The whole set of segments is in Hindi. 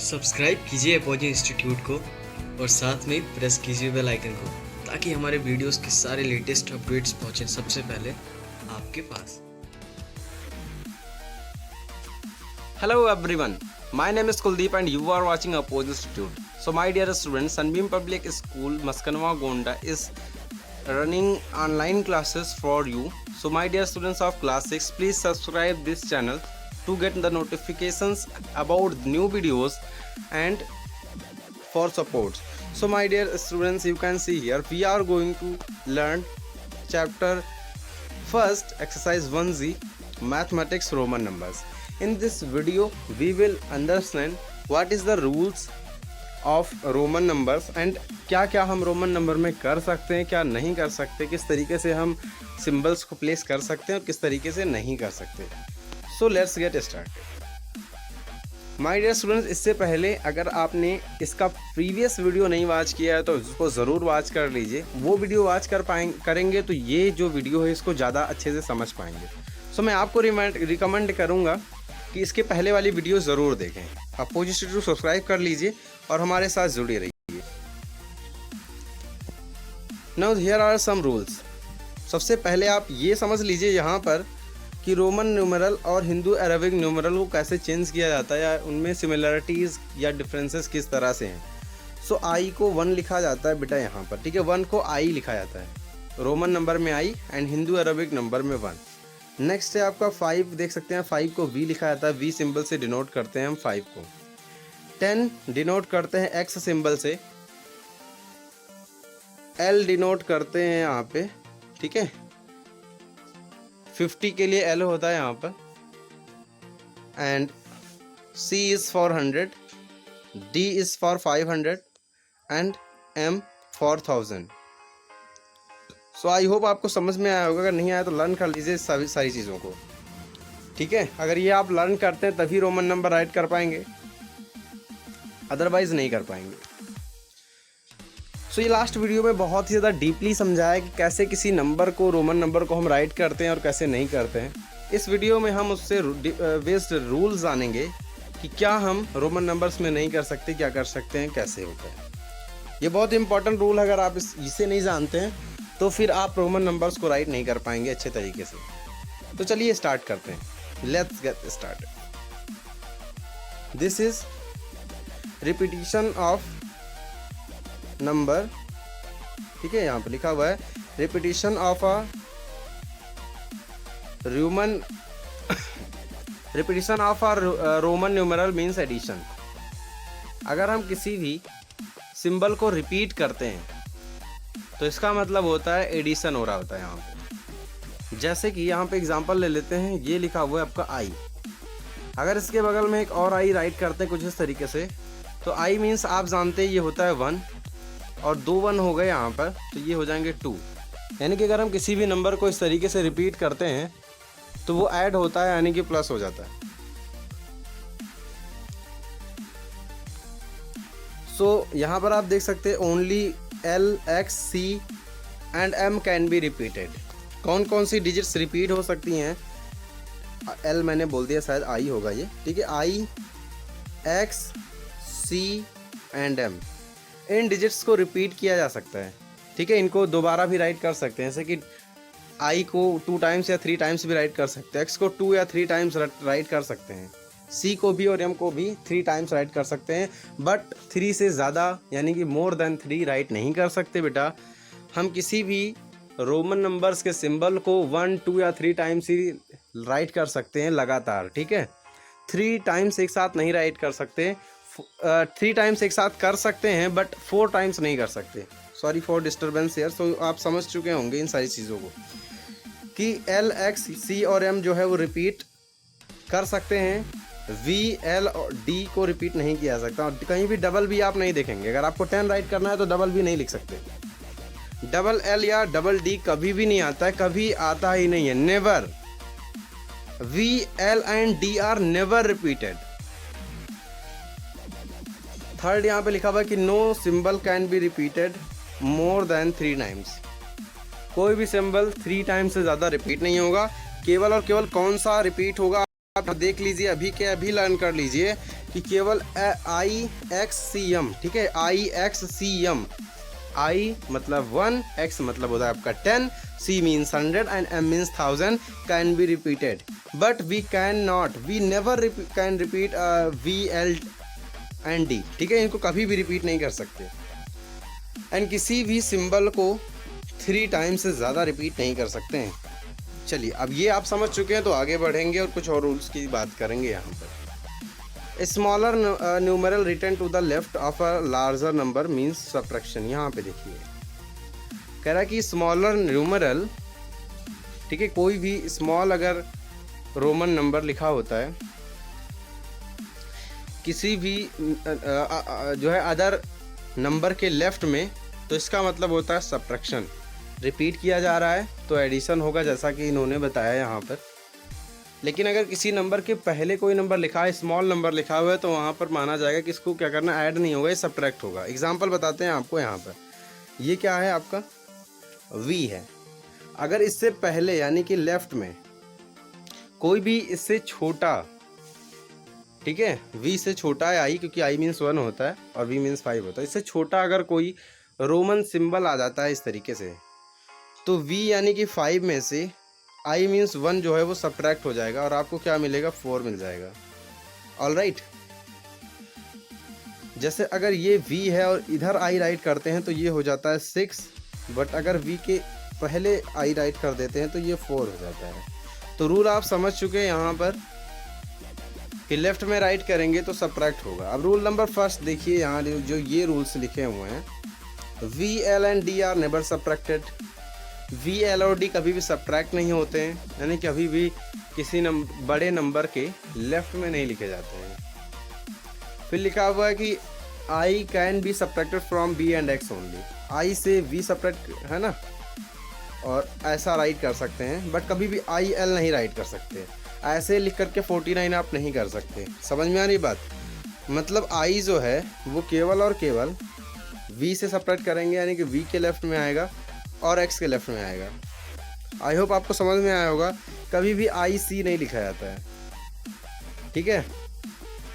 सब्सक्राइब कीजिए अपोजिंग इंस्टीट्यूट को और साथ में प्रेस कीजिए बेल आइकन को ताकि हमारे वीडियोस के सारे लेटेस्ट अपडेट्स पहुंचे सबसे पहले आपके पास। Hello everyone, my name is Kuldeep and you are watching Opposite Institute. So my dear students, Sunbeam Public School Maskanwa Gonda is running online classes for you. So my dear students of class 6, please subscribe this channel to get the notifications about new videos and for support. So my dear students, you can see here we are going to learn chapter first exercise 1Z mathematics Roman numbers. In this video we will understand what is the rules of Roman numbers and क्या क्या हम रोमन नंबर में कर सकते हैं, क्या नहीं कर सकते, किस तरीके से हम सिंबल्स को प्लेस कर सकते हैं और किस तरीके से नहीं कर सकते। So let's get started my dear students. इससे पहले अगर आपने इसका प्रीवियस वीडियो नहीं वॉच किया है तो उसको ज़रूर वॉच कर लीजिए। वो वीडियो वॉच करेंगे तो ये जो वीडियो है इसको ज़्यादा अच्छे से समझ पाएंगे। सो मैं आपको रिकमेंड करूँगा कि इसके पहले वाली वीडियो ज़रूर देखें। अपोजिट इंस्टीट्यूट सब्सक्राइब कर लीजिए और हमारे साथ जुड़े रहिए। Now here are some rules. सबसे पहले आप ये समझ लीजिए यहाँ पर कि रोमन न्यूमरल और हिंदू अरबिक न्यूमरल को कैसे चेंज किया जाता है या उनमें सिमिलरिटीज़ या डिफरेंसेस किस तरह से हैं। सो आई को 1 लिखा जाता है बेटा यहाँ पर, ठीक है। 1 को आई लिखा जाता है रोमन नंबर में आई एंड हिंदू अरबिक नंबर में 1। नेक्स्ट है आपका 5, देख सकते हैं 5 को वी लिखा जाता है, वी सिंबल से डिनोट करते हैं हम 5 को। 10 डिनोट करते हैं एक्स सिंबल से, एल डिनोट करते हैं यहाँ पे, ठीक है। 50 के लिए एल होता है यहाँ पर and C is for 100, D is for 500 and M for 1000। So I hope आपको समझ में आया होगा। अगर नहीं आया तो लर्न कर लीजिए सभी सारी चीज़ों को, ठीक है। अगर ये आप लर्न करते हैं तभी रोमन नंबर राइट कर पाएंगे, अदरवाइज नहीं कर पाएंगे। सो ये लास्ट वीडियो में बहुत ही ज़्यादा डीपली समझाया कि कैसे किसी नंबर को, रोमन नंबर को हम राइट करते हैं और कैसे नहीं करते हैं। इस वीडियो में हम उससे बेस्ड रूल्स जानेंगे कि क्या हम रोमन नंबर्स में नहीं कर सकते, क्या कर सकते हैं, कैसे होता है। ये बहुत इंपॉर्टेंट रूल है। अगर आप इसे नहीं जानते हैं तो फिर आप रोमन नंबर्स को राइट नहीं कर पाएंगे अच्छे तरीके से। तो चलिए स्टार्ट करते हैं। Let's get started. This is repetition of number, ठीक है। यहाँ पे लिखा हुआ है repetition of a roman numeral means addition. अगर हम किसी भी सिंबल को रिपीट करते हैं तो इसका मतलब होता है एडिशन हो रहा होता है यहाँ पे। जैसे कि यहाँ पे एग्जांपल ले लेते हैं, ये लिखा हुआ है आपका आई। अगर इसके बगल में एक और आई राइट करते हैं कुछ इस तरीके से, तो आई मीन्स आप जानते हैं ये होता है 1 और 2 1 हो गए यहाँ पर, तो ये हो जाएंगे 2। यानी कि अगर हम किसी भी नंबर को इस तरीके से रिपीट करते हैं तो वो ऐड होता है, यानी कि प्लस हो जाता है। सो यहाँ पर आप देख सकते हैं only L, X, C and M can be repeated. कौन कौन सी डिजिट्स रिपीट हो सकती हैं? एल मैंने बोल दिया, शायद आई होगा ये, ठीक है। I, X, C and M, इन डिजिट्स को रिपीट किया जा सकता है, ठीक है। इनको दोबारा भी राइट कर सकते हैं, जैसे कि आई को 2 टाइम्स या 3 टाइम्स भी राइट कर सकते हैं, एक्स को 2 या 3 टाइम्स राइट कर सकते हैं, सी को भी और एम को भी 3 टाइम्स राइट कर सकते हैं। बट 3 से ज़्यादा यानी कि मोर देन 3 राइट नहीं कर सकते बेटा। हम किसी भी रोमन नंबर्स के सिंबल को 1, 2 या 3 टाइम्स ही राइट कर सकते हैं लगातार, ठीक है। 3 टाइम्स एक साथ नहीं राइट कर सकते। 3 टाइम्स एक साथ कर सकते हैं बट 4 टाइम्स नहीं कर सकते। सॉरी फॉर डिस्टर्बेंस यार। सो आप समझ चुके होंगे इन सारी चीज़ों को कि एल, एक्स, सी और एम जो है वो रिपीट कर सकते हैं। वी, एल और डी को रिपीट नहीं किया जा सकता। और कहीं भी डबल भी आप नहीं देखेंगे। अगर आपको 10 राइट करना है तो डबल भी नहीं लिख सकते। डबल एल या डबल डी कभी भी नहीं आता है, कभी आता ही नहीं है, never. V, L and D are never repeated. Third यहाँ पे लिखा हुआ है कि no symbol can be repeated more than 3 times. कोई भी सिंबल 3 टाइम्स से ज़्यादा रिपीट नहीं होगा। केवल और केवल कौन सा रिपीट होगा आप देख लीजिए, अभी के अभी लर्न कर लीजिए कि केवल आई एक्स सी एम, ठीक है, आई एक्स सी एम, आई मतलब 1, x मतलब होता है आपका 10, c means 100 and m means 1000 can be repeated, but we can not, we never can repeat v l and d, ठीक है, इनको कभी भी रिपीट नहीं कर सकते। एंड किसी भी सिंबल को 3 टाइम्स से ज़्यादा रिपीट नहीं कर सकते हैं। चलिए अब ये आप समझ चुके हैं तो आगे बढ़ेंगे और कुछ और रूल्स की बात करेंगे। यहाँ पर smaller numeral return to the left of a larger number means subtraction. यहाँ पे देखिए कह रहा है कि स्मॉलर न्यूमरल, ठीक है, कोई भी स्मॉल अगर रोमन नंबर लिखा होता है किसी भी जो है अदर नंबर के लेफ्ट में, तो इसका मतलब होता है सब्ट्रैक्शन। रिपीट किया जा रहा है तो एडिशन होगा, जैसा कि इन्होंने बताया यहाँ पर। लेकिन अगर किसी नंबर के पहले कोई नंबर लिखा है, स्मॉल नंबर लिखा हुआ है, तो वहाँ पर माना जाएगा कि इसको क्या करना, ऐड नहीं होगा, ये सब्ट्रैक्ट होगा। एग्जांपल बताते हैं आपको। यहाँ पर ये क्या है, आपका v है। अगर इससे पहले यानी कि लेफ्ट में कोई भी इससे छोटा, ठीक है, v से छोटा है i, क्योंकि i मीन्स 1 होता है और v मीन्स 5 होता है, इससे छोटा अगर कोई रोमन सिंबल आ जाता है इस तरीके से, तो v यानी कि 5 में से i मीन्स 1 जो है वो सब्ट्रैक्ट हो जाएगा और आपको क्या मिलेगा, 4 मिल जाएगा। All right. जैसे अगर ये v है और इधर i राइट करते हैं तो ये हो जाता है 6, बट अगर v के पहले i राइट कर देते हैं तो ये 4 हो जाता है। तो रूल आप समझ चुके हैं यहाँ पर कि लेफ्ट में राइट करेंगे तो सब्ट्रैक्ट होगा। अब रूल नंबर फर्स्ट देखिए, यहाँ जो ये रूल्स लिखे हुए हैं, v l and d are never subtracted. v l और d कभी भी सब्ट्रैक्ट नहीं होते हैं, यानी कभी भी किसी बड़े नंबर के लेफ्ट में नहीं लिखे जाते हैं। फिर लिखा हुआ है कि i can be subtracted from b and x only. i से v सब्ट्रैक्ट है ना, और ऐसा राइट कर सकते हैं, बट कभी भी i l नहीं राइट कर सकते। ऐसे लिख करके 49 आप नहीं कर सकते। समझ में आ रही बात? मतलब i जो है वो केवल और केवल v से सब्ट्रैक्ट करेंगे, यानी कि v के लेफ्ट में आएगा और x के लेफ्ट में आएगा। आई होप आपको समझ में आया होगा। कभी भी i c नहीं लिखा जाता है, ठीक है,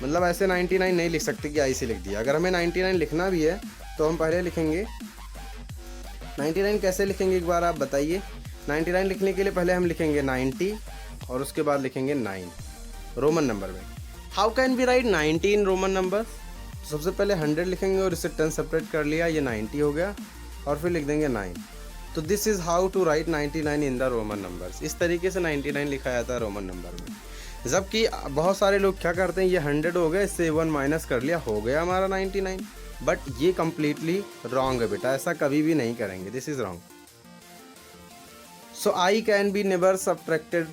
मतलब ऐसे 99 नहीं लिख सकते कि i c लिख दिया। अगर हमें 99 लिखना भी है तो हम पहले लिखेंगे 99 कैसे लिखेंगे, एक बार आप बताइए। 99 लिखने के लिए पहले हम लिखेंगे 90 और उसके बाद लिखेंगे 9 रोमन नंबर में। How can be right 90 in Roman number? सबसे पहले 100 लिखेंगे और इससे 10 सेपरेट कर लिया, ये 90 हो गया, और फिर लिख देंगे 9। तो this is how to write 99 in the roman numbers. इस तरीके से 99 लिखा जाता है रोमन नंबर में। जबकि बहुत सारे लोग क्या करते हैं, ये 100 हो गया, इससे 1 माइनस कर लिया, हो गया हमारा 99। बट ये कम्प्लीटली रॉन्ग है बेटा, ऐसा कभी भी नहीं करेंगे। This is wrong. So I can be never subtracted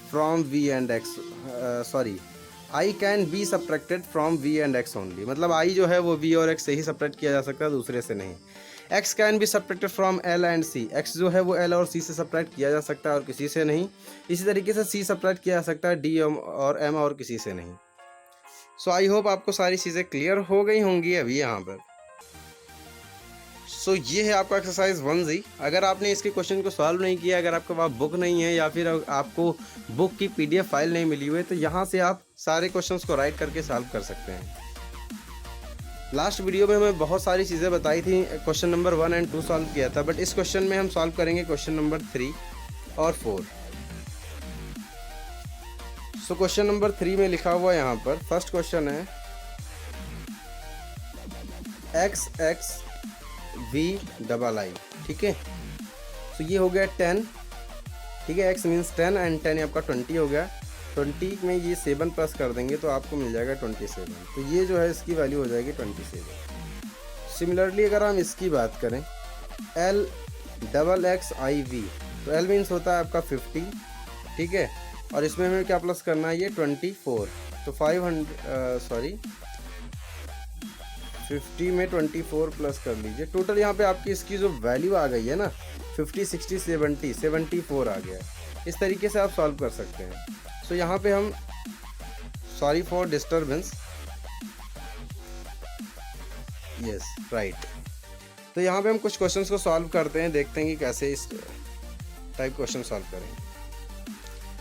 from v and x, sorry, i can be subtracted from v and x only. मतलब i जो है वो v और x से ही सब्ट्रैक्ट किया जा सकता है, दूसरे से नहीं। x can be subtracted from l and c, x जो है वो l और c से सब्ट्रैक्ट किया जा सकता है और किसी से नहीं। इसी तरीके से c सब्ट्रैक्ट किया जा सकता है d और m और किसी से नहीं। सो आई होप आपको सारी चीज़ें क्लियर हो गई होंगी अभी यहाँ पर। सो ये है आपका एक्सरसाइज 1G। अगर आपने इसके क्वेश्चन को सॉल्व नहीं किया, अगर आपके पास बुक नहीं है या फिर आपको बुक की PDF फाइल नहीं मिली हुई है, तो यहाँ से आप सारे क्वेश्चंस को राइट करके सॉल्व कर सकते हैं। लास्ट वीडियो में हमें बहुत सारी चीज़ें बताई थी, क्वेश्चन नंबर 1 एंड 2 सॉल्व किया था, बट इस क्वेश्चन में हम सॉल्व करेंगे क्वेश्चन नंबर 3 और 4। सो क्वेश्चन नंबर 3 में लिखा हुआ है यहाँ पर, फर्स्ट क्वेश्चन है x v डबल i, ठीक है। तो ये हो गया 10, ठीक है, x मीन्स 10 एंड 10 आपका 20 हो गया। 20 में ये 7 प्लस कर देंगे तो आपको मिल जाएगा 27। तो ये जो है इसकी वैल्यू हो जाएगी 27। सिमिलरली अगर हम इसकी बात करें l double x i v, तो l मीन्स होता है आपका 50, ठीक है, और इसमें हमें क्या प्लस करना है, ये 24। तो 50 में 24 प्लस कर लीजिए। टोटल यहाँ पे आपकी इसकी जो वैल्यू आ गई है ना, 50, 60, 70, 74 आ गया। इस तरीके से आप सॉल्व कर सकते हैं। सो यहाँ पे हम, sorry for disturbance, yes right. तो यहाँ पे हम कुछ क्वेश्चंस को सॉल्व करते हैं, देखते हैं कि कैसे इस टाइप क्वेश्चन सॉल्व करें।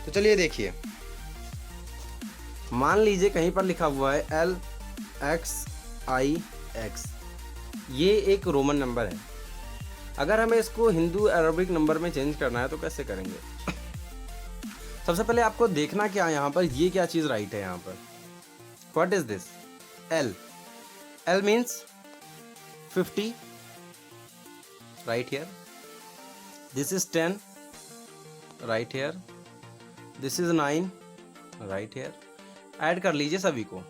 तो चलिए देखिए, मान लीजिए कहीं पर लिखा हुआ है LXIX, ये एक रोमन नंबर है। अगर हमें इसको हिंदू अरबिक नंबर में चेंज करना है तो कैसे करेंगे? सबसे पहले आपको देखना क्या है यहाँ पर, ये क्या चीज़ राइट है यहाँ पर। What is this? L means 50 right here, this is 10 right here, this is 9 right here. Add कर लीजिए सभी को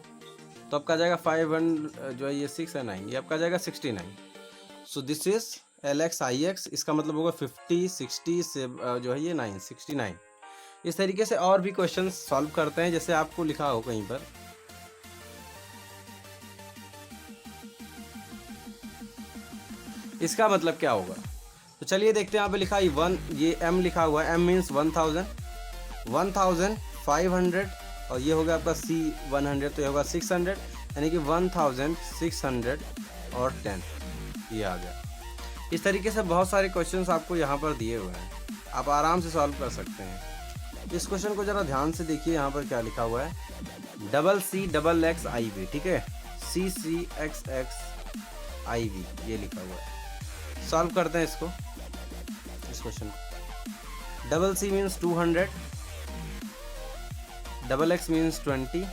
तो आपका जाएगा 500 जो है ये 6 है 9, ये आपका जाएगा 69। सो दिस इज LXIX, इसका मतलब होगा 50 60 से जो है ये 9 69। इस तरीके से और भी क्वेश्चन सॉल्व करते हैं, जैसे आपको लिखा हो कहीं पर इसका मतलब क्या होगा। तो चलिए देखते हैं, यहाँ पे लिखा है 1, ये M लिखा हुआ है, M मीन्स 1000, 1500 और ये होगा आपका C 100, तो ये होगा 600, यानी कि 1600 और 10 ये आ गया। इस तरीके से बहुत सारे क्वेश्चंस आपको यहाँ पर दिए हुए हैं, आप आराम से सॉल्व कर सकते हैं। इस क्वेश्चन को ज़रा ध्यान से देखिए, यहाँ पर क्या लिखा हुआ है, CCXXIV, ठीक है, CCXXIV ये लिखा हुआ है। सॉल्व करते हैं इसको, इस क्वेश्चन को। C means 200, XX means 20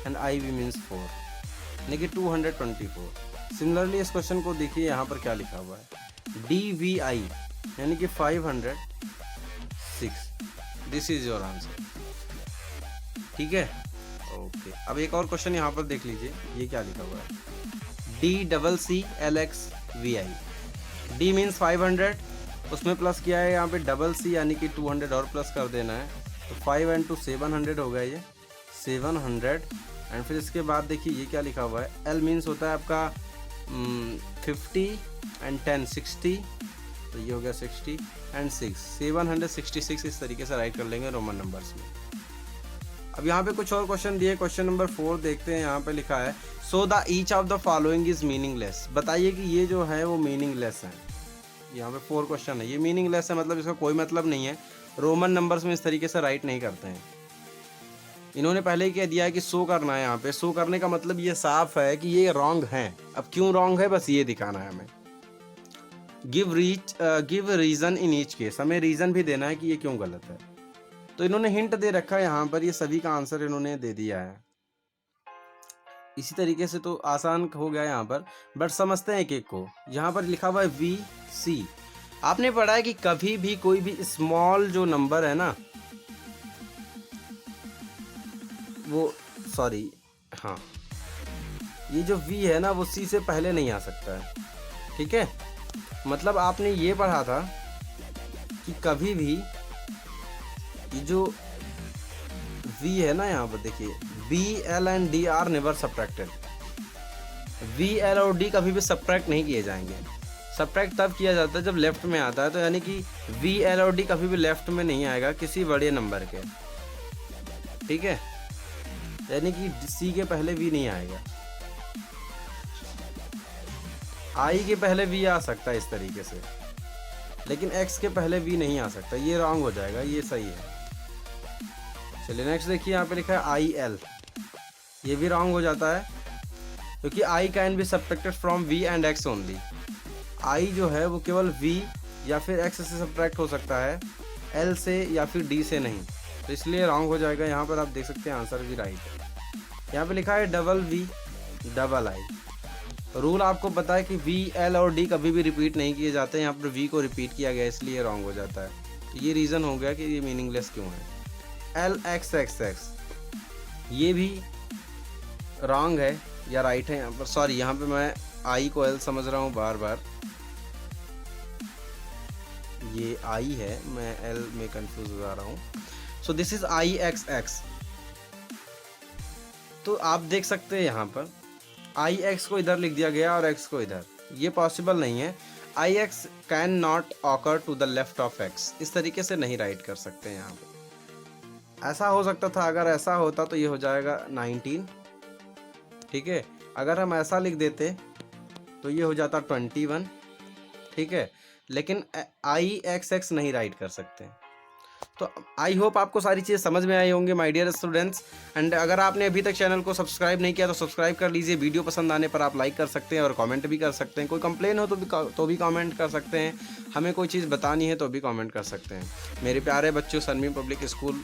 and IV means 4, यानी कि 224। सिमिलरली इस क्वेश्चन को देखिए, यहाँ पर क्या लिखा हुआ है, DVI यानी कि 506। दिस इज योर आंसर, ठीक है, ओके। अब एक और क्वेश्चन यहाँ पर देख लीजिए, ये क्या लिखा हुआ है, DCCLXVI। D मीन्स 500, उसमें प्लस किया है यहाँ पे C यानी कि 200 और प्लस कर देना है, तो 5 and 2 700 हो गया, ये 700। एंड फिर इसके बाद देखिए ये क्या लिखा हुआ है, L मीन्स होता है आपका 50 एंड 10 60, तो ये हो गया 60 एंड 6 766। इस तरीके से राइट कर लेंगे रोमन नंबर्स में। अब यहाँ पे कुछ और क्वेश्चन दिए, क्वेश्चन नंबर 4 देखते हैं। यहाँ पे लिखा है so the each of the following is meaningless. बताइए कि ये जो है वो मीनिंगलेस है। यहाँ पे 4 क्वेश्चन है, ये मीनिंगलेस है, मतलब इसका कोई मतलब नहीं है। रोमन नंबर्स में इस तरीके से राइट नहीं करते हैं। इन्होंने पहले ही कह दिया है कि शो करना है, यहाँ पे शो करने का मतलब ये साफ है कि ये रॉन्ग है। अब क्यों रॉन्ग है, बस ये दिखाना है हमें। Give reason in each case, हमें रीजन भी देना है कि ये क्यों गलत है। तो इन्होंने हिंट दे रखा है यहाँ पर, ये सभी का आंसर इन्होंने दे दिया है। इसी तरीके से तो आसान हो गया यहाँ पर, बट समझते हैं एक एक को। यहाँ पर लिखा हुआ है VC। आपने पढ़ा है कि कभी भी कोई भी स्मॉल जो नंबर है ना, वो सॉरी हाँ, ये जो V है ना वो C से पहले नहीं आ सकता है, ठीक है। मतलब आपने ये पढ़ा था कि कभी भी ये जो V है ना, यहाँ पर देखिए B, L and D are never subtracted. V, L और D कभी भी सब्ट्रैक्ट नहीं किए जाएंगे। सब्ट्रैक्ट तब किया जाता है जब लेफ्ट में आता है, तो यानी कि V, L और D कभी भी लेफ्ट में नहीं आएगा किसी बड़े नंबर के, ठीक है। यानी कि C के पहले V नहीं आएगा। I के पहले V आ सकता है इस तरीके से, लेकिन X के पहले V नहीं आ सकता। ये रॉन्ग हो जाएगा, ये सही है। चलिए नेक्स्ट देखिए, यहाँ पे लिखा है IL। ये भी रॉन्ग हो जाता है क्योंकि I can be subtracted from V and X only. I जो है वो केवल V या फिर X से सब्ट्रैक्ट हो सकता है, L से या फिर D से नहीं, तो इसलिए रॉन्ग हो जाएगा। यहाँ पर आप देख सकते हैं आंसर भी राइट है। यहाँ पे लिखा है VV I। रूल आपको पता है कि V, L और D कभी भी रिपीट नहीं किए जाते। यहाँ पर V को रिपीट किया गया इसलिए रॉन्ग हो जाता है। तो ये रीज़न हो गया कि ये मीनिंगलेस क्यों है। LXXX ये भी रॉन्ग है या राइट है। यहाँ पर सॉरी, यहाँ पे मैं I को L समझ रहा हूँ बार बार, ये I है, मैं L में कंफ्यूज हो जा रहा हूँ। So this is IXX। तो आप देख सकते हैं यहाँ पर IX को इधर लिख दिया गया और X को इधर, ये पॉसिबल नहीं है। IX can not occur to the left of X, इस तरीके से नहीं राइट कर सकते हैं यहाँ पे। ऐसा हो सकता था, अगर ऐसा होता तो ये हो जाएगा 19, ठीक है। अगर हम ऐसा लिख देते तो ये हो जाता 21, ठीक है। लेकिन IXX नहीं राइट कर सकते। तो आई होप आपको सारी चीज़ समझ में आई होंगी माय डियर स्टूडेंट्स। एंड अगर आपने अभी तक चैनल को सब्सक्राइब नहीं किया तो सब्सक्राइब कर लीजिए। वीडियो पसंद आने पर आप लाइक कर सकते हैं और कमेंट भी कर सकते हैं। कोई कंप्लेन हो तो भी कमेंट कर सकते हैं। हमें कोई चीज़ बतानी है तो भी कमेंट कर सकते हैं। मेरे प्यारे बच्चों, सनबीम पब्लिक स्कूल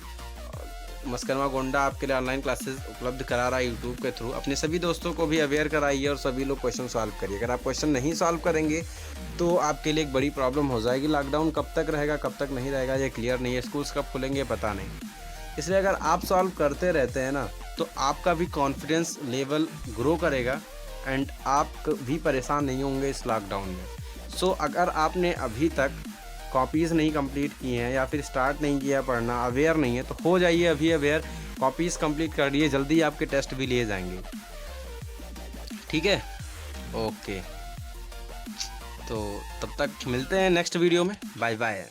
मस्करवा गोंडा आपके लिए ऑनलाइन क्लासेस उपलब्ध करा रहा है यूट्यूब के थ्रू। अपने सभी दोस्तों को भी अवेयर कराइए और सभी लोग क्वेश्चन सॉल्व करिए। अगर आप क्वेश्चन नहीं सॉल्व करेंगे तो आपके लिए एक बड़ी प्रॉब्लम हो जाएगी। लॉकडाउन कब तक रहेगा, कब तक नहीं रहेगा, ये क्लियर नहीं है। स्कूल्स कब खुलेंगे पता नहीं। इसलिए अगर आप सॉल्व करते रहते हैं ना तो आपका भी कॉन्फिडेंस लेवल ग्रो करेगा एंड आप भी परेशान नहीं होंगे इस लॉकडाउन में। सो अगर आपने अभी तक कॉपीज़ नहीं कंप्लीट की हैं या फिर स्टार्ट नहीं किया पढ़ना, अवेयर नहीं है, तो हो जाइए अभी अवेयर। कॉपीज़ कंप्लीट कर लिए, जल्दी आपके टेस्ट भी लिए जाएंगे। ठीक है, ओके। तो तब तक मिलते हैं नेक्स्ट वीडियो में। Bye bye.